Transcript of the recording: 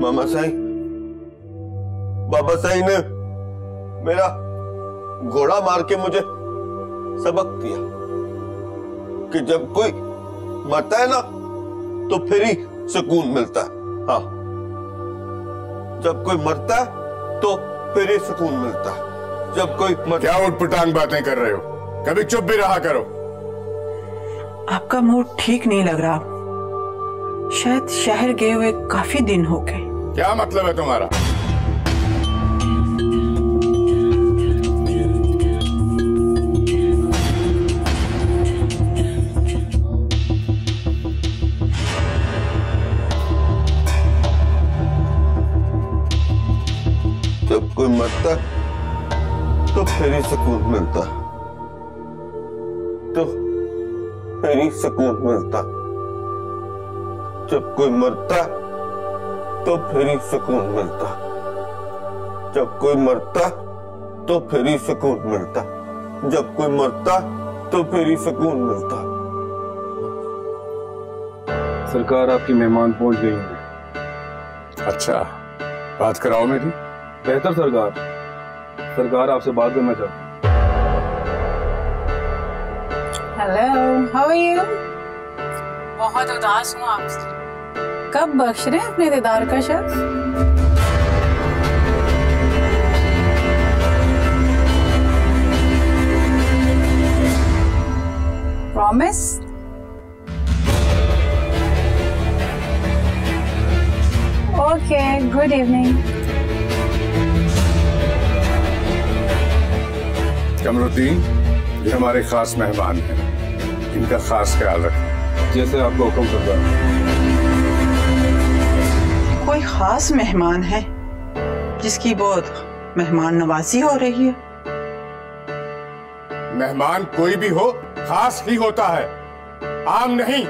मामा साईं, बाबा साईं ने मेरा घोड़ा मार के मुझे सबक दिया कि जब कोई मरता है ना तो फिर ही सुकून मिलता है। हाँ, जब कोई मरता है तो फिर ही सुकून मिलता है। जब कोई क्या उटपटांग बातें कर रहे हो? कभी चुप भी रहा करो। आपका मूड ठीक नहीं लग रहा, शायद शहर गए हुए काफी दिन हो गए। क्या मतलब है तुम्हारा? जब कोई मरता तो फिर ही सुकून मिलता, तो फिर ही सुकून मिलता। जब कोई मरता तो फिर ही सुकून मिलता। जब कोई मरता तो फिर ही सुकून मिलता। जब कोई मरता तो फिर ही सुकून मिलता। सरकार, आपकी मेहमान पहुंच गई हैं। अच्छा, बात कराओ मेरी। बेहतर सरकार, सरकार आपसे बात करना चाहती है। Hello, how are you? बहुत उदास हूँ आपसे। कब बख्श रहे हैं अपने दीदार का शर्त? Promise? Okay, good evening. Kamruddin, ये हमारे खास मेहमान हैं, इनका खास ख्याल रखें। जैसे आपको हुक्म सरकार। कोई खास मेहमान है जिसकी बहुत मेहमान नवाजी हो रही है? मेहमान कोई भी हो, खास ही होता है, आम नहीं।